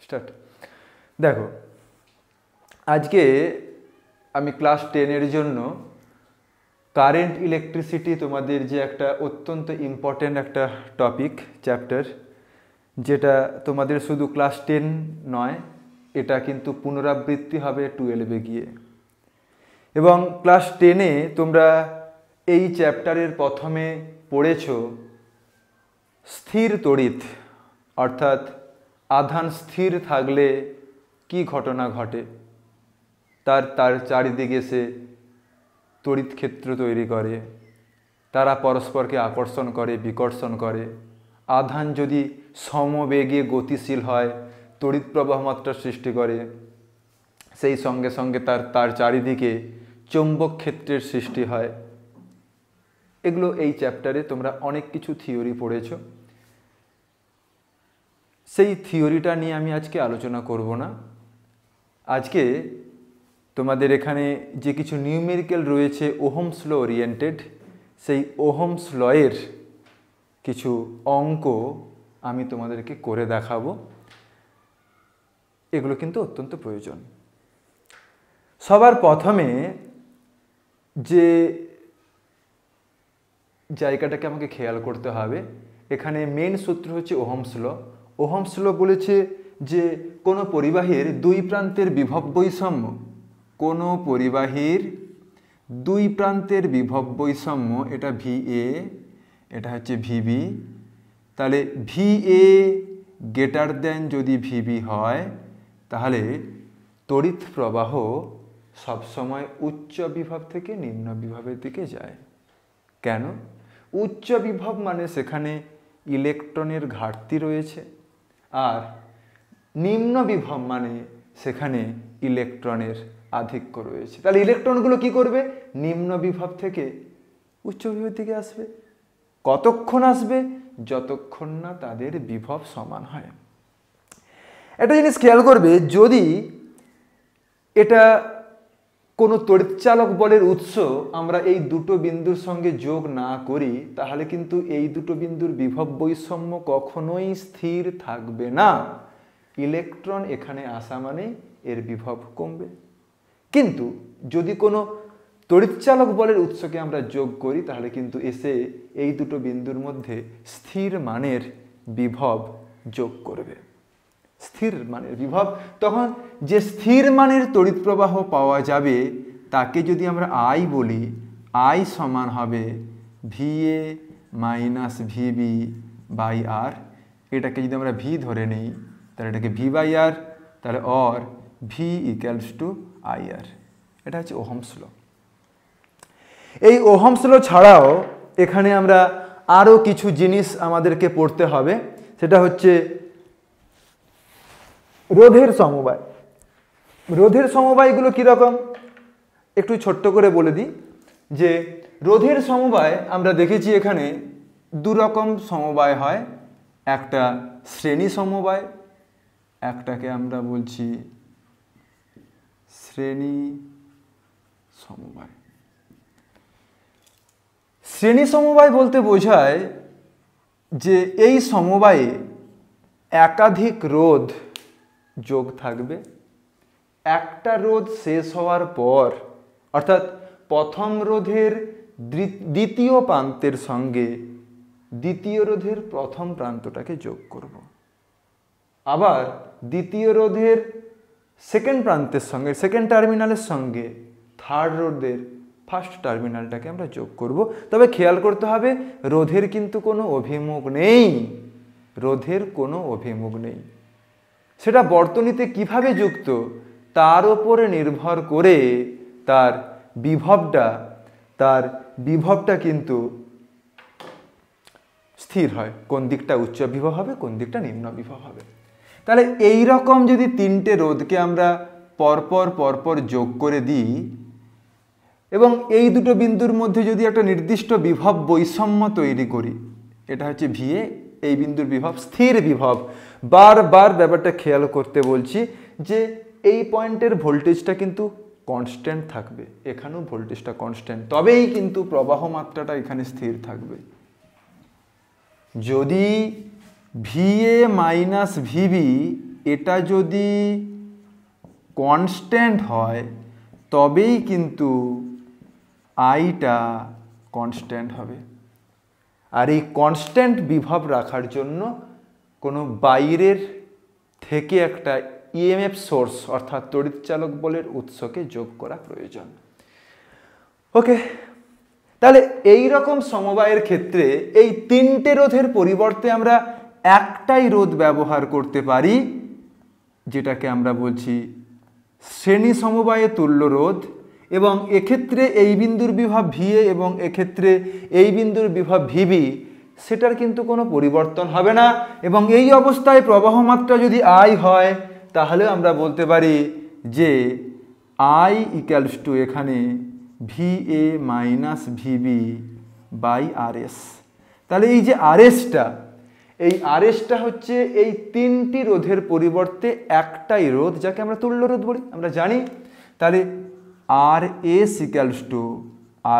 Start. দেখো, আজকে আমি ক্লাস 10-এর জন্য কারেন্ট ইলেকট্রিসিটি তোমাদের যে একটা অত্যন্ত ইম্পর্ট্যান্ট একটা টপিক চ্যাপ্টার, যেটা তোমাদের শুধু ক্লাস 10 নয়, এটা কিন্তু পুনরাবৃত্তি হবে 12-এ গিয়ে। এবং ক্লাস 10-এ তোমরা এই চ্যাপ্টারের প্রথমে পড়েছ স্থির তড়িৎ, অর্থাৎ আধান স্থির থাকলে কি ঘটনা ঘটে, তার চারিদিকে সে তড়িৎ ক্ষেত্র তৈরি করে, তারা পরস্পরকে আকর্ষণ করে, বিকর্ষণ করে। আধান যদি সমবেগে গতিশীল হয় তড়িৎ প্রবাহ মাত্রা সৃষ্টি করে, সেই সঙ্গে সঙ্গে তার চারিদিকে চৌম্বক ক্ষেত্রের সৃষ্টি হয়। এগুলো এই চ্যাপ্টারে তোমরা অনেক কিছু থিওরি পড়েছ। সেই থিওরিটা নিয়ে আমি আজকে আলোচনা করব না। আজকে তোমাদের এখানে যে কিছু নিউমেরিক্যাল রয়েছে ওহমস ল ওরিয়েন্টেড, সেই ওহমস লয়ের কিছু অঙ্ক আমি তোমাদেরকে করে দেখাবো। এগুলো কিন্তু অত্যন্ত প্রয়োজন। সবার প্রথমে যে জায়গাটাকে আমাকে খেয়াল করতে হবে, এখানে মেন সূত্র হচ্ছে ওহমস ল। ওহমস ল বলেছে যে কোনো পরিবাহীর দুই প্রান্তের বিভব বৈষম্য, কোনো পরিবাহীর দুই প্রান্তের বিভব বৈষম্য, এটা VA, এটা হচ্ছে VB, তাহলে VA গ্রেটার দেন যদি VB হয়, তাহলে তড়িৎ প্রবাহ সবসময় উচ্চ বিভব থেকে নিম্ন বিভবের দিকে যায়। কেন? উচ্চ বিভব মানে সেখানে ইলেকট্রনের ঘাটতি রয়েছে, আর নিম্ন বিভব মানে সেখানে ইলেকট্রনের আধিক্য রয়েছে। তাহলে ইলেকট্রনগুলো কি করবে? নিম্ন বিভব থেকে উচ্চ বিভবের দিকে আসবে। কতক্ষণ আসবে? যতক্ষণ না তাদের বিভব সমান হয়। একটা জিনিস খেয়াল করবে, যদি এটা কোনো তড়িৎচালক বলের উৎস আমরা এই দুটো বিন্দুর সঙ্গে যোগ না করি, তাহলে কিন্তু এই দুটো বিন্দুর বিভব বৈষম্য কখনোই স্থির থাকবে না। ইলেকট্রন এখানে আসা মানে এর বিভব কমবে। কিন্তু যদি কোনো তড়িৎচালক বলের উৎসকে আমরা যোগ করি, তাহলে কিন্তু এসে এই দুটো বিন্দুর মধ্যে স্থির মানের বিভব যোগ করবে। স্থির মানের বিভব, তখন যে স্থির মানের তড়িৎ প্রবাহ পাওয়া যাবে তাকে যদি আমরা I বলি, I সমান হবে VA minus VB by R। এটাকে যদি আমরা V ধরে নিই, তাহলে এটাকে V বাই R, তাহলে or V equals to IR। এটা হচ্ছে ওহমস ল। এই ওহমস ল ছাড়াও এখানে আমরা আরও কিছু জিনিস আমাদেরকে পড়তে হবে। সেটা হচ্ছে রোধের সমবায়। রোধের সমবায়গুলো কীরকম একটু ছোট্ট করে বলে দিই। যে রোধের সমবায় আমরা দেখেছি এখানে দু রকম সমবায় হয়, একটা শ্রেণী সমবায়, একটাকে আমরা বলছি শ্রেণী সমবায়। শ্রেণী সমবায় বলতে বোঝায় যে এই সমবায়ে একাধিক রোধ যোগ থাকবে। একটা রোধ শেষ হওয়ার পর, অর্থাৎ প্রথম রোধের দ্বিতীয় প্রান্তের সঙ্গে দ্বিতীয় রোধের প্রথম প্রান্তটাকে যোগ করব। আবার দ্বিতীয় রোধের সেকেন্ড প্রান্তের সঙ্গে, সেকেন্ড টার্মিনালের সঙ্গে থার্ড রোধের ফার্স্ট টার্মিনালটাকে আমরা যোগ করব। তবে খেয়াল করতে হবে, রোধের কিন্তু কোনো অভিমুখ নেই। রোধের কোনো অভিমুখ নেই। সেটা বর্তনীতে কিভাবে যুক্ত তার উপরে নির্ভর করে তার বিভবটা কিন্তু স্থির হয়। কোন দিকটা উচ্চ বিভব হবে, কোন দিকটা নিম্ন বিভব হবে। তাহলে এই রকম যদি তিনটে রোধকে আমরা পরপর যোগ করে দিই এবং এই দুটো বিন্দুর মধ্যে যদি একটা নির্দিষ্ট বিভব বৈষম্য তৈরি করি, এটা হচ্ছে VA, এই বিন্দুর বিভব স্থির বিভব। বারবার ব্যাপারটা খেয়াল করতে বলছি যে এই পয়েন্টের ভোল্টেজটা কিন্তু কনস্ট্যান্ট থাকবে, এখানেও ভোল্টেজটা কনস্ট্যান্ট, তবেই কিন্তু প্রবাহ মাত্রাটা এখানে স্থির থাকবে। যদি VA মাইনাস VB এটা যদি কনস্ট্যান্ট হয় তবেই কিন্তু আইটা কনস্ট্যান্ট হবে। আর এই কনস্ট্যান্ট বিভব রাখার জন্য কোনো বাইরের থেকে একটা ইএমএফ সোর্স অর্থাৎ তড়িৎচালক বলের উৎসকে যোগ করা প্রয়োজন। ওকে, তাহলে এই রকম সমবায়ের ক্ষেত্রে এই তিনটে রোধের পরিবর্তে আমরা একটাই রোধ ব্যবহার করতে পারি, যেটাকে আমরা বলছি শ্রেণী সমবায়ে তুল্য রোধ। এবং এক্ষেত্রে এই বিন্দুর বিভব ভিএ এবং এক্ষেত্রে এই বিন্দুর বিভব ভিবি, সেটার কিন্তু কোনো পরিবর্তন হবে না। এবং এই অবস্থায় প্রবাহ মাত্রা যদি আই হয় তাহলে আমরা বলতে পারি যে আই ইকুয়ালস টু এখানে VA minus VB by RS. তাহলে এই যে আরএসটা, এই আরএসটা হচ্ছে এই তিনটি রোধের পরিবর্তে একটাই রোধ, যাকে আমরা তুল্য রোধ বলি, আমরা জানি। তাহলে R S equals to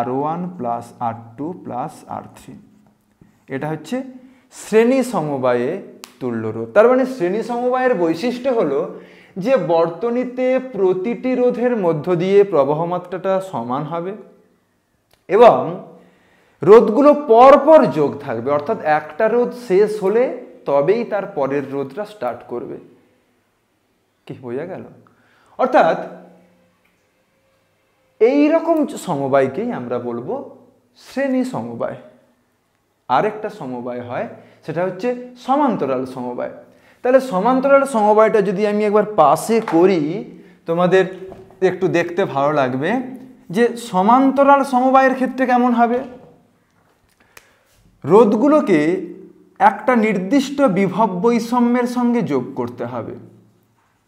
R1 plus R2 plus R3, এটা হচ্ছে শ্রেণী সমবায়ে তুল্য রোধ। তার মানে শ্রেণী সমবায়ের বৈশিষ্ট্য হলো যে বর্তনীতে প্রতিটি রোধের মধ্য দিয়ে প্রবাহ মাত্রাটা সমান হবে এবং রোধগুলো পরপর যোগ থাকবে, অর্থাৎ একটা রোধ শেষ হলে তবেই তার পরের রোধটা স্টার্ট করবে। কি বোঝা গেল? অর্থাৎ এই রকম সমবায়কেই আমরা বলবো শ্রেণী সমবায়। আরেকটা সমবায় হয়, সেটা হচ্ছে সমান্তরাল সমবায়। তাহলে সমান্তরাল সমবায়টা যদি আমি একবার পাশে করি, তোমাদের একটু দেখতে ভালো লাগবে যে সমান্তরাল সমবায়ের ক্ষেত্রে কেমন হবে। রোধগুলোকে একটা নির্দিষ্ট বিভব বৈষম্যের সঙ্গে যোগ করতে হবে।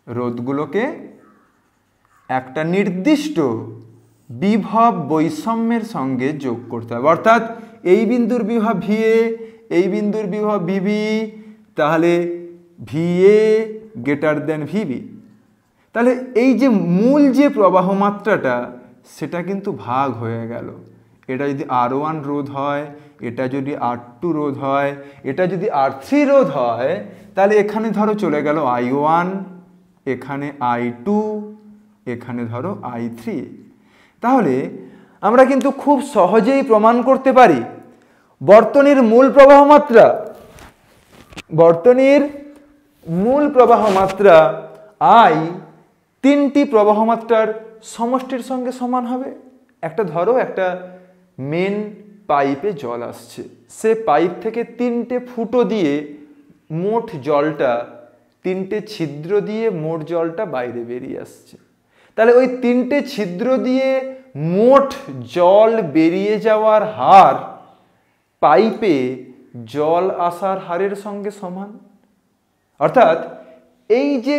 রোধগুলোকে একটা নির্দিষ্ট বিভব বৈষম্যের সঙ্গে যোগ করতে হবে, অর্থাৎ এই বিন্দুর বিভব ভিএ, এই বিন্দুর বিভব ভিবি, তাহলে ভিএ গ্রেটার দেন ভিবি। তাহলে এই যে মূল যে প্রবাহ মাত্রাটা, সেটা কিন্তু ভাগ হয়ে গেল। এটা যদি R1 রোধ হয়, এটা যদি R2 রোধ হয়, এটা যদি R3 রোধ হয়, তাহলে এখানে ধরো চলে গেল I1, এখানে I2, এখানে ধরো I3। তাহলে আমরা কিন্তু খুব সহজেই প্রমাণ করতে পারি বর্তনীর মূল প্রবাহ মাত্রা I তিনটি প্রবাহ মাত্রার সমষ্টির সঙ্গে সমান হবে। একটা ধরো একটা মেন পাইপে জল আসছে, সে পাইপ থেকে তিনটে ফুটো দিয়ে মোট জলটা, তিনটে ছিদ্র দিয়ে মোট জলটা বাইরে বেরিয়ে আসছে। তাহলে ওই তিনটে ছিদ্র দিয়ে মোট জল বেরিয়ে যাওয়ার হার পাইপে জল আসার হারের সঙ্গে সমান। অর্থাৎ এই যে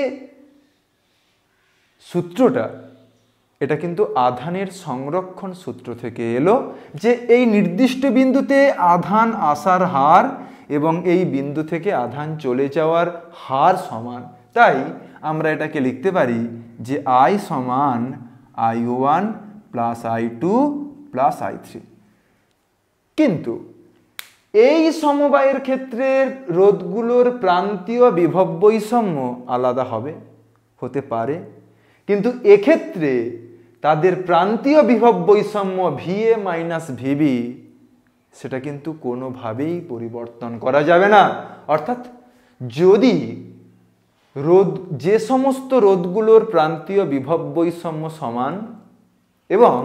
সূত্রটা, এটা কিন্তু আধানের সংরক্ষণ সূত্র থেকে এলো, যে এই নির্দিষ্ট বিন্দুতে আধান আসার হার এবং এই বিন্দু থেকে আধান চলে যাওয়ার হার সমান। তাই আমরা এটাকে লিখতে পারি যে I সমান I1 plus I2 plus I3। কিন্তু এই সমবায়ের ক্ষেত্রে রোধগুলোর প্রান্তীয় বিভব বৈষম্য আলাদা হতে পারে, কিন্তু এক্ষেত্রে তাদের প্রান্তীয় বিভব বৈষম্য ভিএ মাইনাস ভিবি, সেটা কিন্তু কোনোভাবেই পরিবর্তন করা যাবে না। অর্থাৎ যদি যে সমস্ত রোধগুলোর প্রান্তীয় বিভব বৈষম্য সমান এবং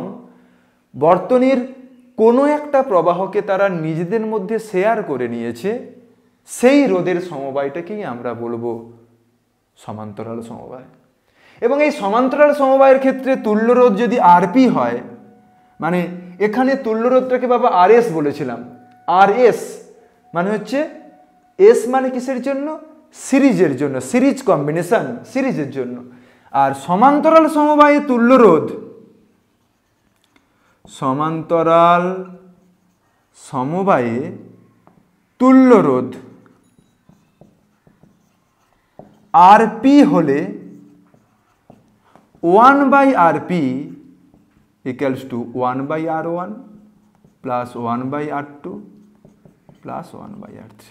বর্তনীর কোনো একটা প্রবাহকে তারা নিজেদের মধ্যে শেয়ার করে নিয়েছে, সেই রোধের সমবায়টাকেই আমরা বলবো সমান্তরাল সমবায়। এবং এই সমান্তরাল সমবায়ের ক্ষেত্রে তুল্য রোধ যদি আরপি হয়, মানে এখানে তুল্য রোধটাকে বাবা আরএস বলেছিলাম, আরএস মানে হচ্ছে, এস মানে কিসের জন্য? সিরিজের জন্য, সিরিজ কম্বিনেশন, সিরিজের জন্য। আর সমান্তরাল সমবায়ে তুল্য রোধ, সমান্তরাল সমবায়ে তুল্য রোধ আরপি হলে 1/Rp equals to 1/R1 plus 1/R2 plus 1/R3।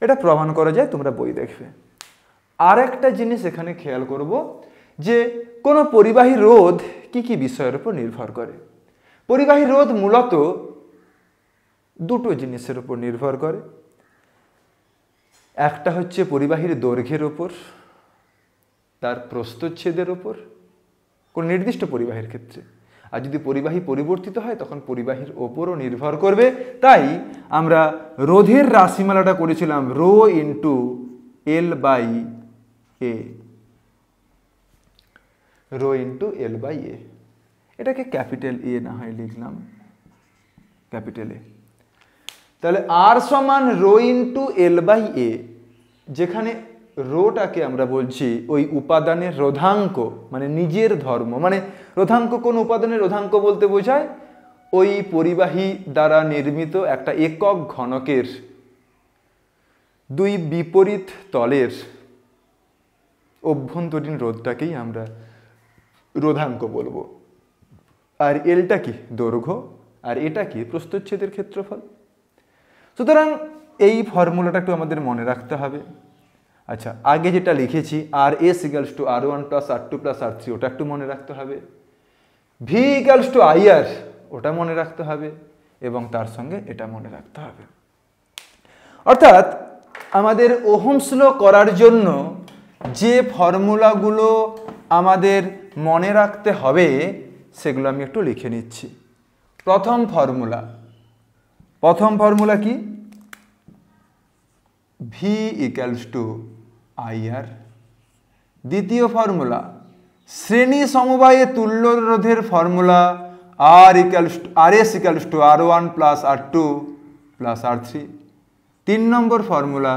এটা প্রমাণ করা যায়, তোমরা বই দেখবে। আর একটা জিনিস এখানে খেয়াল করব যে কোনো পরিবাহী রোধ কি কি বিষয়ের উপর নির্ভর করে। পরিবাহী রোধ মূলত দুটো জিনিসের উপর নির্ভর করে। একটা হচ্ছে পরিবাহীর দৈর্ঘ্যের উপর, তার প্রস্থচ্ছেদের উপর, কোন নির্দিষ্ট পরিবাহীর ক্ষেত্রে। আর যদি পরিবাহী পরিবর্তিত হয় তখন পরিবাহীর ওপরও নির্ভর করবে। তাই আমরা রোধের রাশিমালাটা করেছিলাম rho into L by A, rho into L by A. এটাকে ক্যাপিটাল এ না হয় লিখলাম ক্যাপিটাল এ। তাহলে আর সমান রো ইন্টু এল বাই এ, যেখানে রোটাকে আমরা বলছি ওই উপাদানের রোধাঙ্ক, মানে নিজের ধর্ম। মানে রোধাঙ্ক কোন উপাদানের রোধাঙ্ক বলতে বোঝায় ওই পরিবাহী দ্বারা নির্মিত একটা একক ঘনকের দুই বিপরীত তলের অভ্যন্তরীণ রোধটাকেই আমরা রোধাঙ্ক বলবো। আর এলটা কি? দৈর্ঘ্য। আর এটা কি? প্রস্থচ্ছেদের ক্ষেত্রফল। সুতরাং এই ফর্মুলাটা একটু আমাদের মনে রাখতে হবে। আচ্ছা, আগে যেটা লিখেছি R S equals to R one plus R two plus R three, ওটা একটু মনে রাখতে হবে। V equals to I R, ওটা মনে রাখতে হবে। এবং তার সঙ্গে এটা মনে রাখতে হবে। অর্থাৎ আমাদের ওহমস ল করার জন্য যে ফর্মুলাগুলো আমাদের মনে রাখতে হবে সেগুলো আমি একটু লিখে নিচ্ছি। প্রথম ফর্মুলা কি? V equals to I R. দ্বিতীয় ফর্মুলা শ্রেণী সমবায়ে তুল্য রোধের formula R S equals to R one plus R two plus R three. 3 নম্বর ফর্মুলা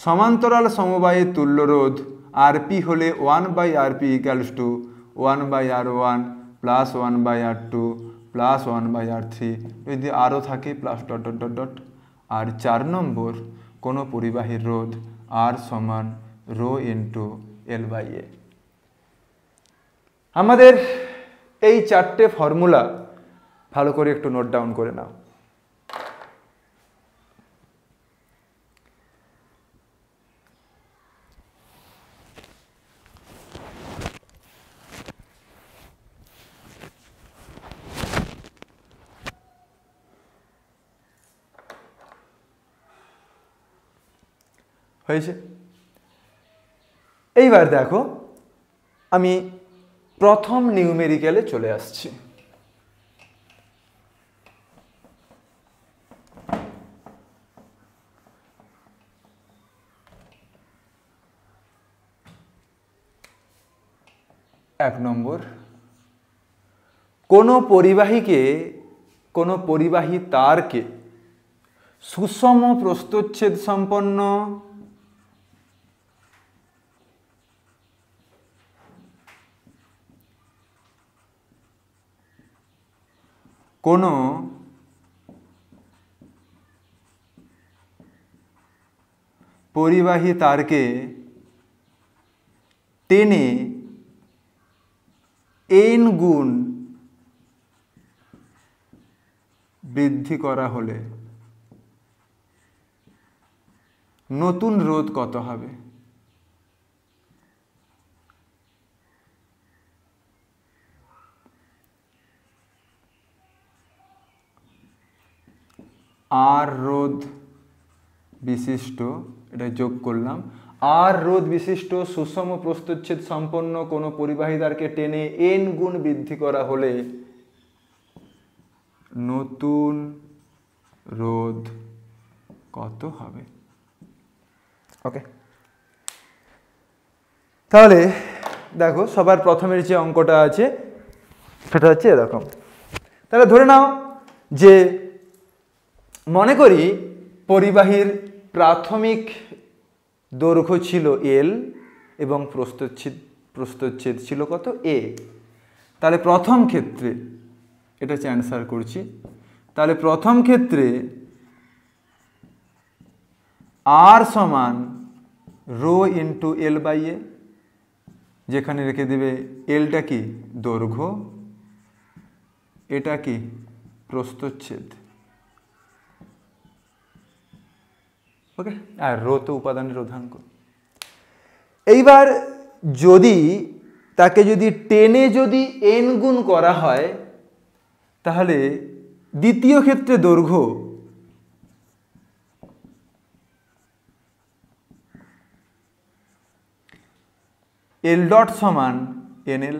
সমান্তরাল সমবায়ে তুল্য রোধ আর পি হলে 1/rp equals two 1/r1 plus 1/r2 plus 1/r3, যদি আরও থাকে plus dot dot dot dot. আর 4 নম্বর কোনো পরিবাহীর রোধ আর সমান rho into L by A. আমাদের এই 4টে ফর্মুলা ভালো করে একটু নোট ডাউন করে নাও। হয়েছে? এইবার দেখো, আমি প্রথম নিউমেরিক্যালে চলে আসছি। এক নম্বর, কোনো পরিবাহী তারকে সুষম প্রস্থচ্ছেদ সম্পন্ন কোনো পরিবাহী তারকে টেনে n গুণ বৃদ্ধি করা হলে নতুন রোধ কত হবে? আর রোধ বিশিষ্ট, এটা যোগ করলাম, আর রোধ বিশিষ্ট সুষম প্রস্থচ্ছেদ সম্পন্ন কোনো পরিবাহী তারকে টেনে n গুণ বৃদ্ধি করা হলে নতুন রোধ কত হবে? ওকে, তাহলে দেখো সবার প্রথমের যে অঙ্কটা আছে সেটা হচ্ছে এরকম। তাহলে ধরে নাও যে মনে করি পরিবাহীর প্রাথমিক দৈর্ঘ্য ছিল এল এবং প্রস্থচ্ছেদ ছিল কত? এ। তাহলে প্রথম ক্ষেত্রে, এটা হচ্ছে অ্যান্সার করছি, তাহলে প্রথম ক্ষেত্রে আর সমান রো ইন্টু এল বাই এ, যেখানে রেখে দেবে এলটা কি? দৈর্ঘ্য, এটা কি? প্রস্থচ্ছেদ। ওকে, আর রো তো উপাদানের রোধাঙ্ক। এইবার যদি তাকে যদি টেনে যদি n গুণ করা হয় তাহলে দ্বিতীয় ক্ষেত্রে দৈর্ঘ্য l ডট সমান nl,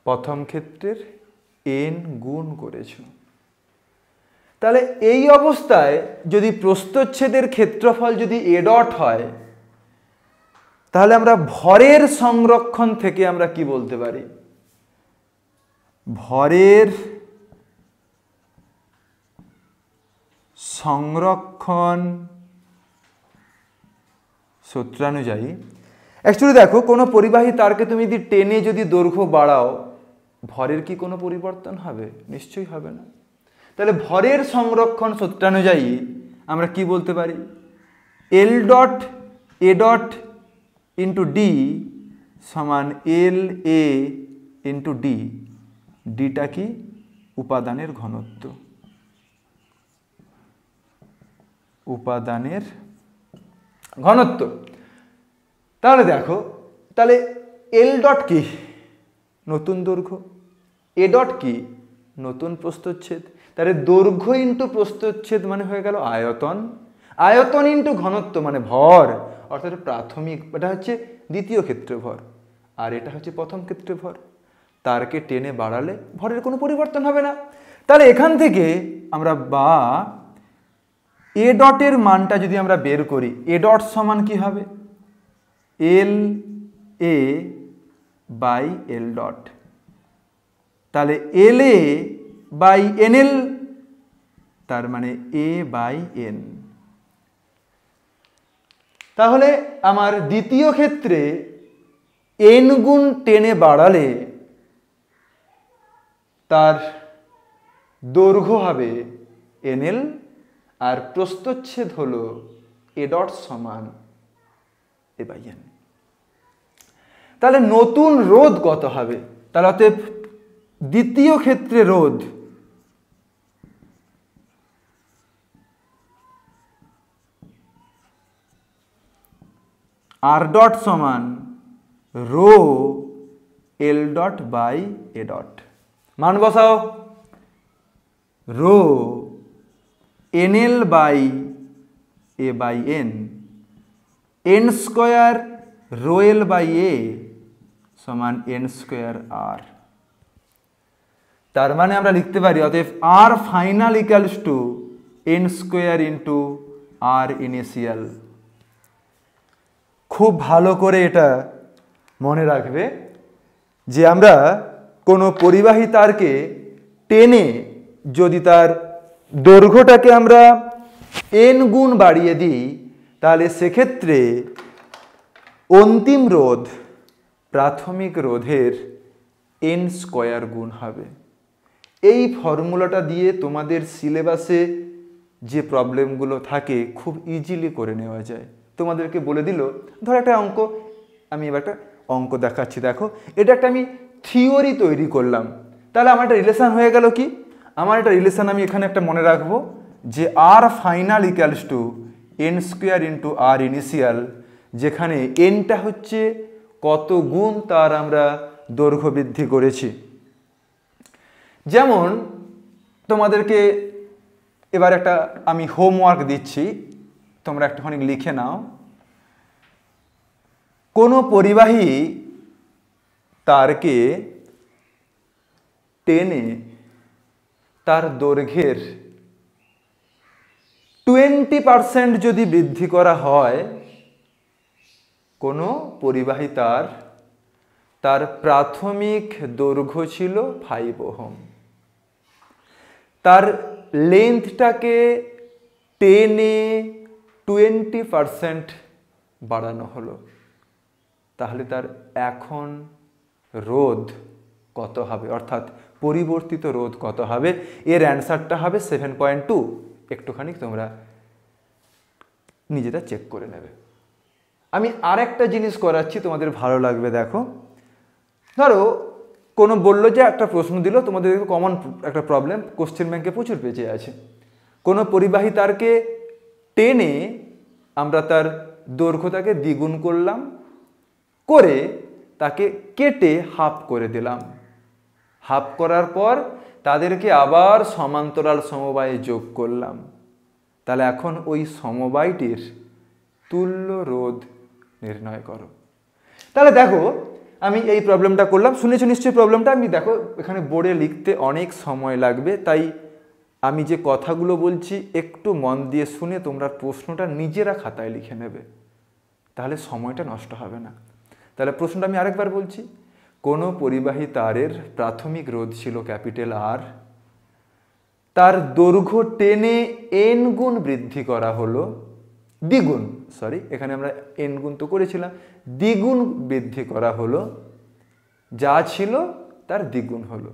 প্রথম ক্ষেত্রের n গুণ করেছ। তাহলে এই অবস্থায় যদি প্রস্থচ্ছেদের ক্ষেত্রফল যদি a ডট হয় তাহলে আমরা ভরের সংরক্ষণ থেকে আমরা কি বলতে পারি? ভরের সংরক্ষণ সূত্রানুযায়ী অ্যাকচুয়ালি দেখো কোনো পরিবাহী তারকে তুমি যদি টেনে যদি দৈর্ঘ্য বাড়াও ভরের কি কোনো পরিবর্তন হবে? নিশ্চয়ই হবে না। তাহলে ভরের সংরক্ষণ সূত্রানুযায়ী আমরা কি বলতে পারি? L dot A dot into D সমান এল এ ইন্টু ডি। ডিটা কি? উপাদানের ঘনত্ব। উপাদানের ঘনত্ব। তাহলে দেখো, তাহলে এল ডট কি? নতুন দৈর্ঘ্য। এ ডট কি? নতুন প্রস্থচ্ছেদ। তাহলে দৈর্ঘ্য ইন্টু প্রস্থচ্ছেদ মানে হয়ে গেল আয়তন। আয়তন ইন্টু ঘনত্ব মানে ভর, অর্থাৎ প্রাথমিক, এটা হচ্ছে দ্বিতীয় ক্ষেত্রে ভর আর এটা হচ্ছে প্রথম ক্ষেত্রে ভর। তারকে টেনে বাড়ালে ভরের কোনো পরিবর্তন হবে না। তাহলে এখান থেকে আমরা বা এ ডটের মানটা যদি আমরা বের করি, এ ডট সমান কি হবে? এল এ বাই এল ডট। তাহলে এল এ বাই এন এল, তার মানে এ বাই এন। তাহলে আমার দ্বিতীয় ক্ষেত্রে এন গুণ টেনে বাড়ালে তার দৈর্ঘ্য হবে এনএল আর প্রস্থচ্ছেদ হলো এ ডট সমান এ বাই এন। তাহলে নতুন রোধ কত হবে? তাহলে অতএব দ্বিতীয় ক্ষেত্রে রোধ আর ডট সমান rho L dot by A dot. মান বসাও। Rho n L by A by n, n square rho L by A সমান এন স্কোয়ার আর। তার মানে আমরা লিখতে পারি অতএব R final equals to n square into R initial. খুব ভালো করে এটা মনে রাখবে যে আমরা কোনো পরিবাহী তারকে টেনে যদি তার দৈর্ঘ্যটাকে আমরা এন গুণ বাড়িয়ে দিই তাহলে সেক্ষেত্রে অন্তিম রোধ প্রাথমিক রোধের এন স্কোয়ার গুণ হবে। এই ফর্মুলাটা দিয়ে তোমাদের সিলেবাসে যে প্রবলেমগুলো থাকে খুব ইজিলি করে নেওয়া যায়। তোমাদেরকে বলে দিল, ধর একটা অঙ্ক, আমি এবার একটা অঙ্ক দেখাচ্ছি। দেখো, এটা একটা আমি থিওরি তৈরি করলাম। তাহলে আমার একটা রিলেশন হয়ে গেল কি? আমার একটা রিলেশন আমি এখানে একটা মনে রাখবো যে R final equals to n square into R initial, যেখানে এনটা হচ্ছে কত গুণ তার আমরা দৈর্ঘ্য বৃদ্ধি করেছি। যেমন তোমাদেরকে এবার একটা আমি হোমওয়ার্ক দিচ্ছি, তোমরা একটুখানি লিখে নাও। কোনো পরিবাহী তারকে টেনে তার দৈর্ঘ্যের 20% যদি বৃদ্ধি করা হয়, কোনো পরিবাহী তার প্রাথমিক দৈর্ঘ্য ছিল 5 ওহম, তার লেন্থটাকে টেনে 20% বাড়ানো হলো, তাহলে তার এখন রোধ কত হবে, অর্থাৎ পরিবর্তিত রোধ কত হবে? এর অ্যান্সারটা হবে 7.2। একটুখানি তোমরা নিজেরা চেক করে নেবে। আমি আরেকটা জিনিস করাচ্ছি, তোমাদের ভালো লাগবে। দেখো, ধরো কোনো বললো যে একটা প্রশ্ন দিল, তোমাদের কমন একটা প্রবলেম কোশ্চেন ব্যাংকে প্রচুর পেজে আছে। কোনো পরিবাহী তারকে টেনে আমরা তার দৈর্ঘ্যটাকে দ্বিগুণ করলাম, করে তাকে কেটে হাফ করে দিলাম। হাফ করার পর তাদেরকে আবার সমান্তরাল সমবায়ে যোগ করলাম। তাহলে এখন ওই সমবায়টির তুল্য রোধ নির্ণয় করো। তাহলে দেখো আমি এই প্রবলেমটা করলাম, শুনেছো নিশ্চয়ই প্রবলেমটা। আমি দেখো এখানে বোর্ডে লিখতে অনেক সময় লাগবে, তাই আমি যে কথাগুলো বলছি একটু মন দিয়ে শুনে তোমরা প্রশ্নটা নিজেরা খাতায় লিখে নেবে, তাহলে সময়টা নষ্ট হবে না। তাহলে প্রশ্নটা আমি আরেকবার বলছি। কোনো পরিবাহী তারের প্রাথমিক রোধ ছিল ক্যাপিটাল আর, তার দৈর্ঘ্য টেনে এন গুণ বৃদ্ধি করা হলো, দ্বিগুণ, সরি এখানে আমরা এন গুণ তো করেছিলাম, দ্বিগুণ বৃদ্ধি করা হলো, যা ছিল তার দ্বিগুণ হলো।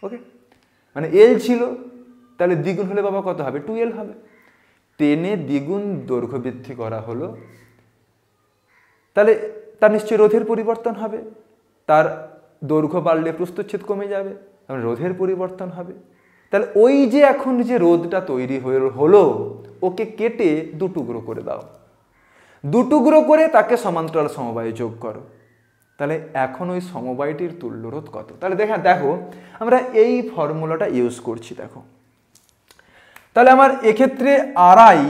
ওকে, মানে এল ছিল, তাহলে দ্বিগুণ হলে বাবা কত হবে? 2L হবে। টেনে দ্বিগুণ দৈর্ঘ্য বৃদ্ধি করা হলো, তাহলে তার নিশ্চয়ই রোধের পরিবর্তন হবে। তার দৈর্ঘ্য বাড়লে প্রস্থচ্ছেদ কমে যাবে, রোধের পরিবর্তন হবে। তাহলে ওই যে এখন যে রোধটা তৈরি হলো, ওকে কেটে দুটুকরো করে দাও, দুটুকরো করে তাকে সমান্তরাল সমবায়ে যোগ করো। তাহলে এখন ওই সমবায়টির তুল্য রোধ কত? তাহলে দেখো আমরা এই ফর্মুলাটা ইউজ করছি। দেখো তাহলে আমার এক্ষেত্রে আরআই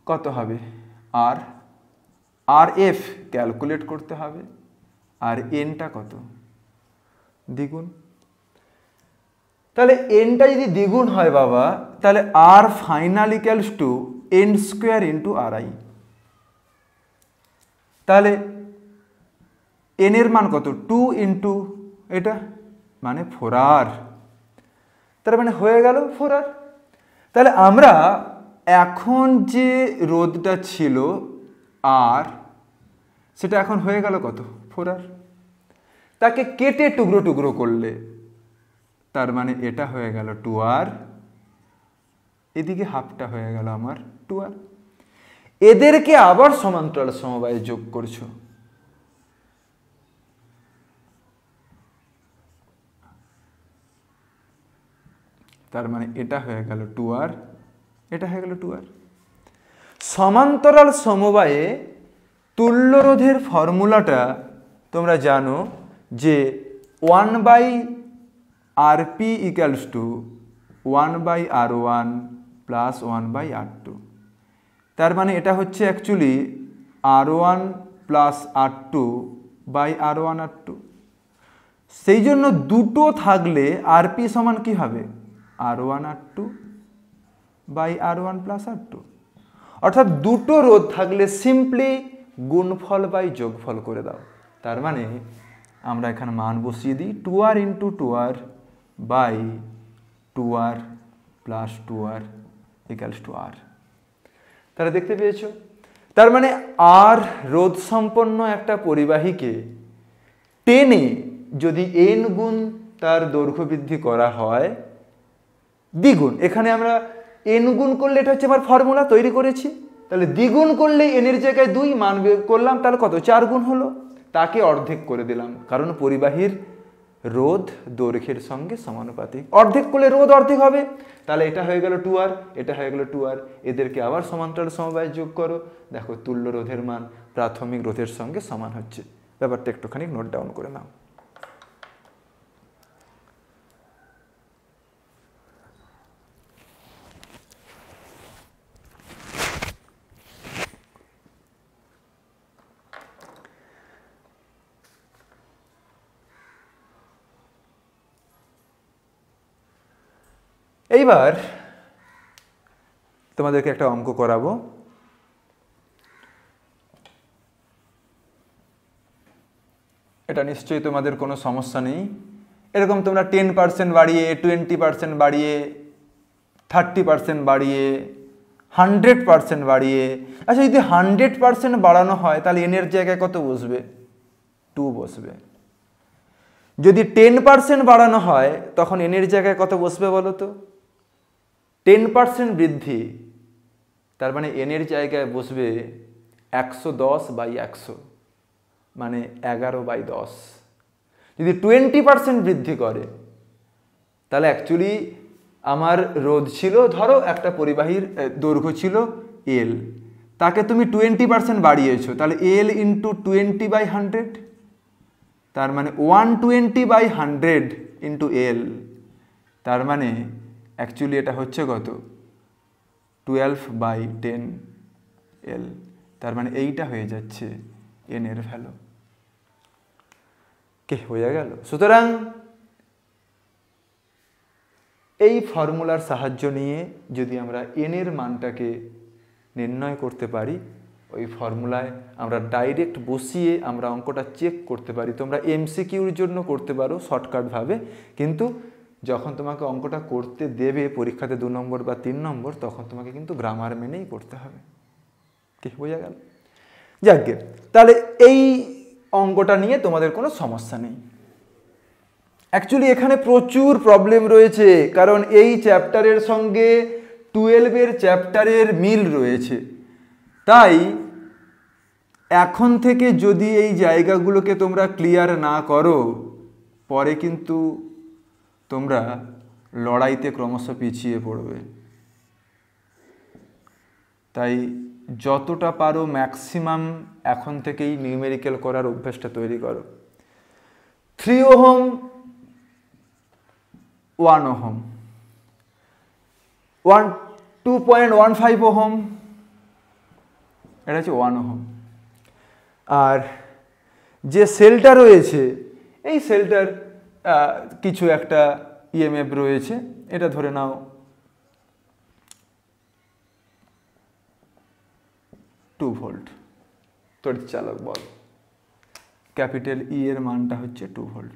কত হবে? আর এফ ক্যালকুলেট করতে হবে, আর এনটা কত? দ্বিগুণ। তাহলে এনটা যদি দ্বিগুণ হয় বাবা, তাহলে R final equals to n square into R I. তাহলে এন এর মান কত? 2 ইন্টু এটা মানে 4R, তার মানে হয়ে গেল 4R। তাহলে আমরা এখন যে রোধটা ছিল আর, সেটা এখন হয়ে গেল কত? 4R। তাকে কেটে টুকরো টুকরো করলে তার মানে এটা হয়ে গেল 2R, এদিকে হাফটা হয়ে গেল আমার 2R। এদেরকে আবার সমান্তরাল সমবায়ে যোগ করছো, তার মানে এটা হয়ে গেল 2R, এটা হয়ে গেল 2R। সমান্তরাল সমবায়ে তুল্য রোধের ফর্মুলাটা তোমরা জানো যে 1/RP equals to 1/R1 plus 1/R2। তার মানে এটা হচ্ছে actually R1 plus R2 by R1 R2। সেই জন্য দুটো থাকলে আরপি সমান কি হবে? R1 R2 by R1 plus R2। অর্থাৎ দুটো রোধ থাকলে সিম্পলি গুণফল বাই যোগফল করে দাও। তার মানে আমরা এখানে মান বসিয়ে দিই 2R into 2R by 2R plus 2R equals to R। তাহলে দেখতে পেয়েছো? তার মানে আর রোধ সম্পন্ন একটা পরিবাহীকে টেনে যদি এন গুণ তার দৈর্ঘ্য বৃদ্ধি করা হয় দ্বিগুণ, এখানে আমরা এন গুণ করলে এটা হচ্ছে আমার ফর্মুলা তৈরি করেছি, তাহলে দ্বিগুণ করলে এন এর জায়গায় 2 মান বের করলাম, তাহলে কত? 4 গুণ হলো, তাকে অর্ধেক করে দিলাম, কারণ পরিবাহীর রোধ দৈর্ঘ্যের সঙ্গে সমানুপাতিক। অর্ধেক করলে রোধ অর্ধেক হবে, তাহলে এটা হয়ে গেল 2R, এটা হয়ে গেল 2R। এদেরকে আবার সমান্তরাল সমবায়ে যোগ করো, দেখো তুল্য রোধের মান প্রাথমিক রোধের সঙ্গে সমান হচ্ছে। ব্যাপারটা একটুখানি নোট ডাউন করে নাও। এইবার তোমাদেরকে একটা অঙ্ক করাবো। এটা নিশ্চয়ই তোমাদের কোনো সমস্যা নেই। এরকম তোমরা 10% বাড়িয়ে, 20% বাড়িয়ে, 30% বাড়িয়ে, 100% বাড়িয়ে, আচ্ছা যদি 100% বাড়ানো হয় তাহলে এন এর জায়গায় কত বসবে? 2 বসবে। যদি 10% বাড়ানো হয় তখন এন এর জায়গায় কত বসবে বলো তো? 10% বৃদ্ধি, তার মানে এন এর জায়গায় বসবে 110/100, মানে 11/10। যদি 20% বৃদ্ধি করে তাহলে অ্যাকচুয়ালি আমার রোধ ছিল, ধরো একটা পরিবাহীর দৈর্ঘ্য ছিল এল, তাকে তুমি 20% বাড়িয়েছো, তাহলে L ইন্টু 20/100, তার মানে 120/100 ইন্টু L, তার মানে অ্যাকচুয়ালি এটা হচ্ছে কত 12/10 L, তার মানে এইটা হয়ে যাচ্ছে n এর ভ্যালু। কে হয়ে গেল? সুতরাং এই ফর্মুলার সাহায্য নিয়ে যদি আমরা n এর মানটাকে নির্ণয় করতে পারি, ওই ফর্মুলায় আমরা ডাইরেক্ট বসিয়ে আমরা অঙ্কটা চেক করতে পারি। তোমরা MCQর জন্য করতে পারো শর্টকাটভাবে, কিন্তু যখন তোমাকে অঙ্কটা করতে দেবে পরীক্ষাতে 2 নম্বর বা 3 নম্বর, তখন তোমাকে কিন্তু গ্রামার মেনেই করতে হবে। কি বোঝা গেল? যাকে তাহলে এই অঙ্কটা নিয়ে তোমাদের কোনো সমস্যা নেই। অ্যাকচুয়ালি এখানে প্রচুর প্রবলেম রয়েছে, কারণ এই চ্যাপ্টারের সঙ্গে 12 চ্যাপ্টারের মিল রয়েছে। তাই এখন থেকে যদি এই জায়গাগুলোকে তোমরা ক্লিয়ার না করো, পরে কিন্তু তোমরা লড়াইতে ক্রমশ পিছিয়ে পড়বে। তাই যতটা পারো ম্যাক্সিমাম এখন থেকেই নিউমেরিক্যাল করার অভ্যাসটা তৈরি করো। 3 ওহম 1 ওহম, 2.15 ওহম, এটা হচ্ছে 1 ওহম। আর যে সেলটা রয়েছে, এই সেলটার কিছু একটা ইএমএফ রয়েছে, এটা ধরে নাও 2 ভোল্ট তড়িৎচালক বল, ক্যাপিটাল ই এর মানটা হচ্ছে 2 ভোল্ট।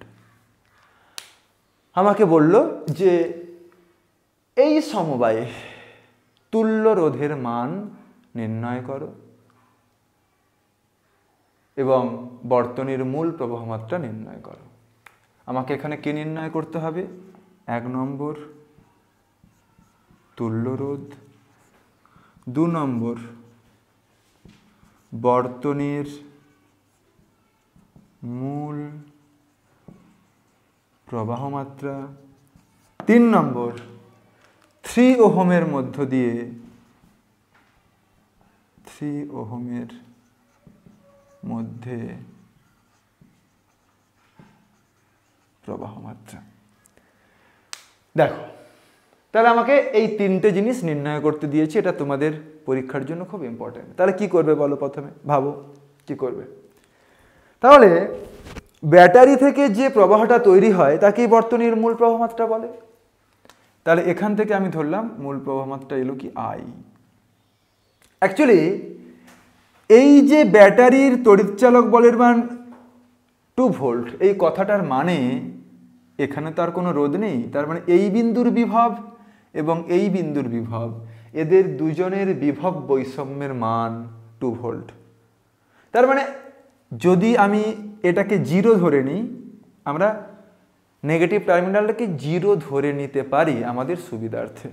আমাকে বলল যে এই সমবায়ে তুল্য রোধের মান নির্ণয় করো এবং বর্তনীর মূল প্রবাহ মাত্রা নির্ণয় করো। আমাকে এখানে কি নির্ণয় করতে হবে? 1 নম্বর তুল্য রোধ, 2 নম্বর বর্তনীর মূল প্রবাহ মাত্রা, 3 নম্বর 3 ওহমের মধ্য দিয়ে 3 ওহমের মধ্যে প্রবাহ মাত্রা। দেখো, তাহলে আমাকে এই 3টে জিনিস নির্ণয় করতে দিয়েছে, এটা তোমাদের পরীক্ষার জন্য খুব ইম্পর্টেন্ট। তাহলে কি করবে বলো? প্রথমে ভাবো কি করবে। তাহলে ব্যাটারি থেকে যে প্রবাহটা তৈরি হয় তাকেই বর্তনীর মূল প্রবাহ মাত্রা বলে। তাহলে এখান থেকে আমি ধরলাম মূল প্রবাহ মাত্রা এলো কি I। অ্যাকচুয়ালি এই যে ব্যাটারির তড়িৎচালক বলের মান 2 ভোল্ট, এই কথাটার মানে এখানে তার কোনো রোধ নেই। তার মানে এই বিন্দুর বিভব এবং এই বিন্দুর বিভব, এদের দুজনের বিভব বৈষম্যের মান 2 ভোল্ট। তার মানে যদি আমি এটাকে 0 ধরে নিই, আমরা নেগেটিভ টার্মিনালটাকে 0 ধরে নিতে পারি আমাদের সুবিধার্থে।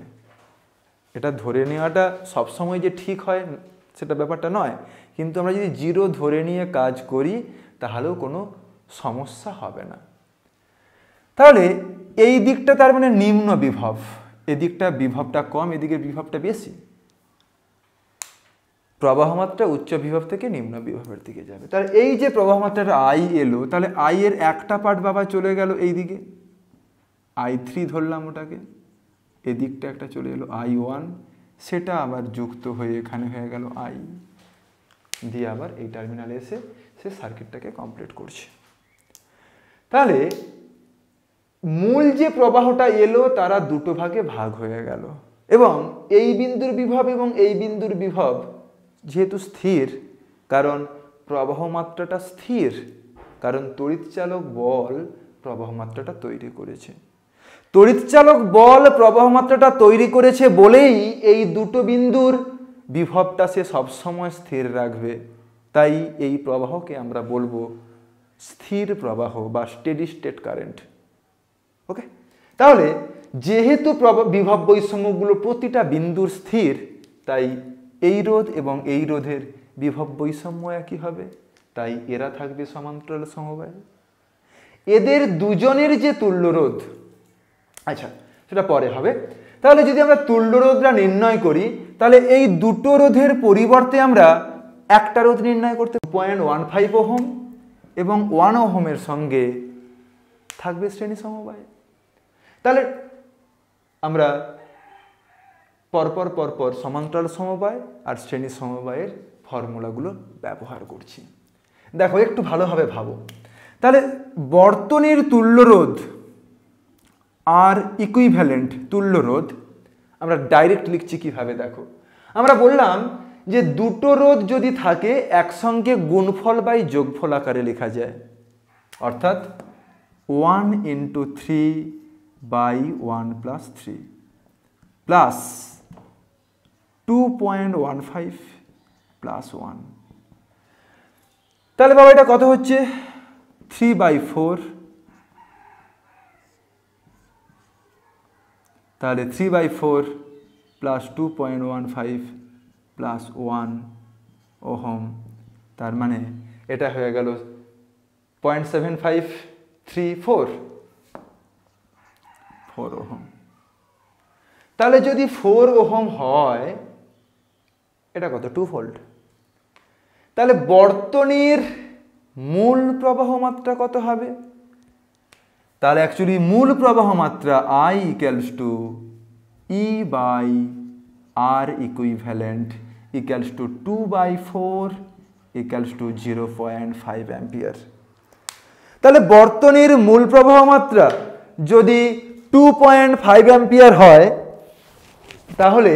এটা ধরে নেওয়াটা সবসময় যে ঠিক হয় সেটা ব্যাপারটা নয়, কিন্তু আমরা যদি 0 ধরে নিয়ে কাজ করি তাহলেও কোনো সমস্যা হবে না। তাহলে এই দিকটা তার মানে নিম্ন বিভব, এদিকটা বিভবটা কম, এদিকে বিভবটা বেশি। প্রবাহ মাত্রা উচ্চ বিভব থেকে নিম্ন বিভবের দিকে যাবে। তাহলে এই যে প্রবাহ মাত্রাটা I এলো, তাহলে I এর একটা পার্ট বাবা চলে গেল এই দিকে, I3 ধরলাম ওটাকে, এদিকটা একটা চলে এলো I1, সেটা আবার যুক্ত হয়ে এখানে হয়ে গেল I, দিয়ে আবার এই টার্মিনালে এসে সে সার্কিটটাকে কমপ্লিট করছে। তাহলে মূল যে প্রবাহটা এলো তারা দুটো ভাগে ভাগ হয়ে গেল, এবং এই বিন্দুর বিভব এবং এই বিন্দুর বিভব যেহেতু স্থির, কারণ প্রবাহ মাত্রাটা স্থির, কারণ তড়িৎচালক বল প্রবাহ মাত্রাটা তৈরি করেছে। তড়িৎচালক বল প্রবাহ মাত্রাটা তৈরি করেছে বলেই এই দুটো বিন্দুর বিভবটা সে সবসময় স্থির রাখবে। তাই এই প্রবাহকে আমরা বলবো স্থির প্রবাহ বা স্টেডি স্টেট কারেন্ট। ওকে, তাহলে যেহেতু বিভব বৈষম্যগুলো প্রতিটা বিন্দুর স্থির, তাই এই রোধ এবং এই রোধের বিভব বৈষম্য একই হবে, তাই এরা থাকবে সমান্তরাল সমবায়ে। এদের দুজনের যে তুল্য রোধ, আচ্ছা সেটা পরে হবে। তাহলে যদি আমরা তুল্য রোধটা নির্ণয় করি তাহলে এই দুটো রোধের পরিবর্তে আমরা একটা রোধ নির্ণয় করতে 0.15 ওহম এবং 1 ওহমের সঙ্গে থাকবে শ্রেণী সমবায়। তাহলে আমরা পরপর পরপর সমান্তরাল সমবায় আর শ্রেণী সমবায়ের ফর্মুলাগুলো ব্যবহার করছি। দেখো একটু ভালোভাবে ভাবো, তাহলে বর্তনীর তুল্য রোধ আর ইকুইভ্যালেন্ট তুল্য রোধ আমরা ডাইরেক্ট লিখছি কিভাবে, দেখো আমরা বললাম যে দুটো রোধ যদি থাকে একসঙ্গে গুণফল বাই যোগফল আকারে লেখা যায়, অর্থাৎ 1 × 3/1 + 3 প্লাস 2.15 প্লাস 1। তাহলে বাবা এটা কত হচ্ছে 3/4, তাহলে 3/4 প্লাস 2.15 প্লাস 1 ওহম, তার মানে এটা হয়ে গেল 0.7534 ওহম। তাহলে যদি 4 ওহম হয় এটা কত 2 ভোল্ট। তাহলে বর্তনীর মূল প্রবাহ মাত্রা কত হবে, তাহলে অ্যাকচুয়ালি মূল প্রবাহ মাত্রা I = E/R ইকুইভ্যালেন্ট = 2/4 = 0.5 অ্যাম্পিয়ার। তাহলে বর্তনীর মূল প্রবাহ মাত্রা যদি 2.5 অ্যাম্পিয়ার হয় তাহলে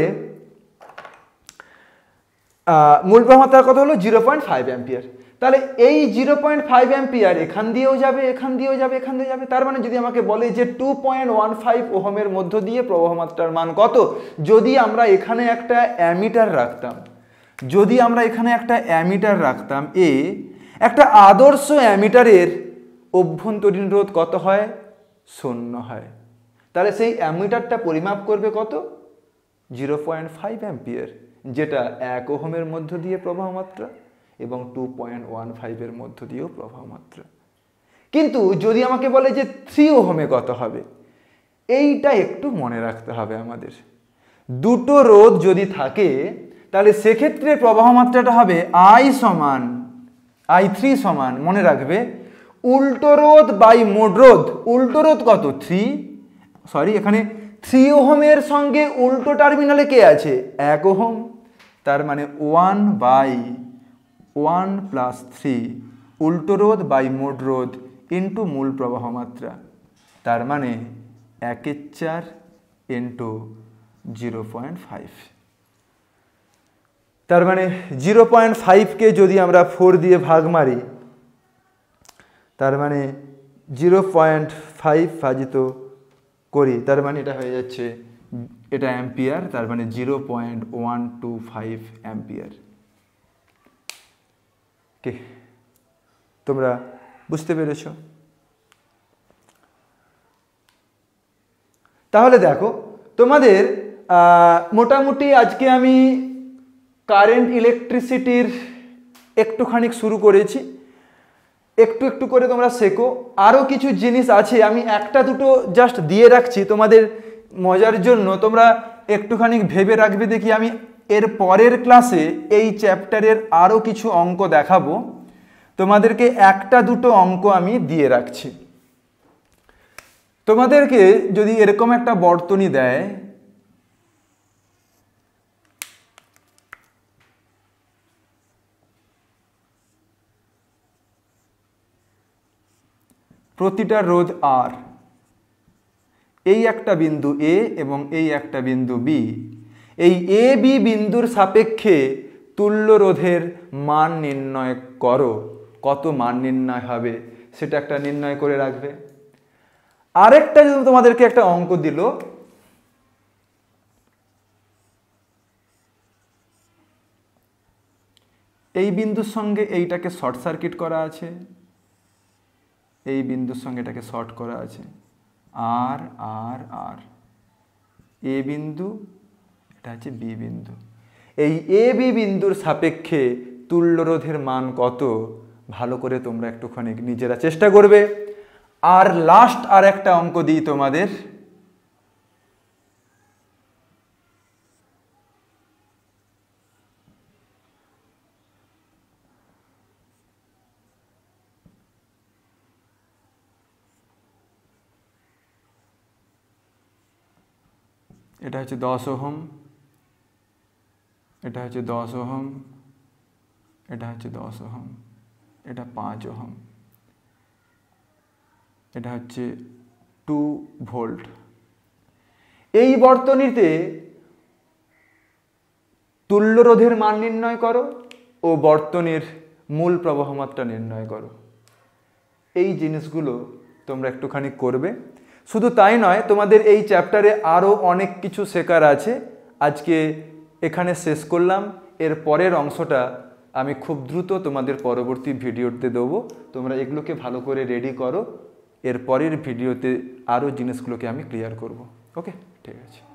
মূল প্রবাহ মাত্রা কত হলো 0.5 অ্যাম্পিয়ার। তাহলে এই 0.5 অ্যাম্পিয়ার এখান দিয়েও যাবে, এখান দিয়েও যাবে, এখান দিয়ে যাবে। তার মানে যদি আমাকে বলে যে 2.15 ওহমের মধ্য দিয়ে প্রবাহ মাত্রার মান কত, যদি আমরা এখানে একটা অ্যামিটার রাখতাম, যদি আমরা এখানে একটা অ্যামিটার রাখতাম একটা আদর্শ অ্যামিটারের অভ্যন্তরীণ রোধ কত হয় 0 হয়। তাহলে সেই অ্যামিটারটা পরিমাপ করবে কত 0.5 অ্যাম্পিয়ার, যেটা 1 ওহমের মধ্য দিয়ে প্রবাহ মাত্রা এবং 2.15 এর মধ্য দিয়েও প্রবাহ মাত্রা। কিন্তু যদি আমাকে বলে যে 3 ওহমে কত হবে, এইটা একটু মনে রাখতে হবে আমাদের। দুটো রোধ যদি থাকে তাহলে সেক্ষেত্রে প্রবাহ মাত্রাটা হবে I3 সমান, মনে রাখবে, উল্টো রোধ বাই মোট রোধ। উল্টো রোধ কত 3, এখানে 3 ওহমের সঙ্গে উল্টো টার্মিনালে কে আছে 1 ওহম, তার মানে 1/1 + 3 উল্টো রোধ বাই মোট রোধ ইন্টু মূল প্রবাহ মাত্রা, তার মানে 1/4 × 0.5। তার মানে 0.5কে যদি আমরা 4 দিয়ে ভাগ মারি তার মানে 0.5 ভাজিত করি, তার মানে এটা হয়ে যাচ্ছে, এটা অ্যাম্পিয়ার, তার মানে 0.125 অ্যাম্পিয়ার। কে তোমরা বুঝতে পেরেছ? তাহলে দেখো তোমাদের মোটামুটি আজকে আমি কারেন্ট ইলেকট্রিসিটির একটুখানি শুরু করেছি, একটু একটু করে তোমরা শেখো। আরও কিছু জিনিস আছে, আমি একটা দুটো জাস্ট দিয়ে রাখছি তোমাদের মজার জন্য, তোমরা একটুখানি ভেবে রাখবে। দেখি আমি এর পরের ক্লাসে এই চ্যাপ্টারের আরও কিছু অঙ্ক দেখাবো তোমাদেরকে, একটা দুটো অঙ্ক আমি দিয়ে রাখছি। তোমাদেরকে যদি এরকম একটা বর্তনী দেয়, প্রতিটা রোধ R, এই একটা বিন্দু A এবং এই একটা বিন্দু B, এই A B বিন্দুর সাপেক্ষে তুল্য রোধের মান নির্ণয় করো। কত মান নির্ণয় হবে সেটা একটা নির্ণয় করে রাখবে। আরেকটা যদি তোমাদেরকে একটা অঙ্ক দিল, এই বিন্দুর সঙ্গে এইটাকে শর্ট সার্কিট করা আছে, এই বিন্দুর সঙ্গে এটাকে শর্ট করা আছে, আর আর আর এ বিন্দু, এটা হচ্ছে বি বিন্দু। এই এ বি বিন্দুর সাপেক্ষে তুল্য রোধের মান কত ভালো করে তোমরা একটুখানি নিজেরা চেষ্টা করবে। আর লাস্ট আর একটা অঙ্ক দিই তোমাদের, এটা হচ্ছে 10 ওহম, এটা হচ্ছে 10 ওহম, এটা হচ্ছে 10 ওহম, এটা 5 ওহম, এটা হচ্ছে 2 ভোল্ট। এই বর্তনীতে তুল্যরোধের মান নির্ণয় করো ও বর্তনীর মূল প্রবাহমাত্রা নির্ণয় করো। এই জিনিসগুলো তোমরা একটুখানি করবে। শুধু তাই নয়, তোমাদের এই চ্যাপ্টারে আরও অনেক কিছু শেখার আছে। আজকে এখানে শেষ করলাম। এর পরের অংশটা আমি খুব দ্রুত তোমাদের পরবর্তী ভিডিওতে দেবো। তোমরা এগুলোকে ভালো করে রেডি করো। এর পরের ভিডিওতে আরও জিনিসগুলোকে আমি ক্লিয়ার করব। ওকে, ঠিক আছে।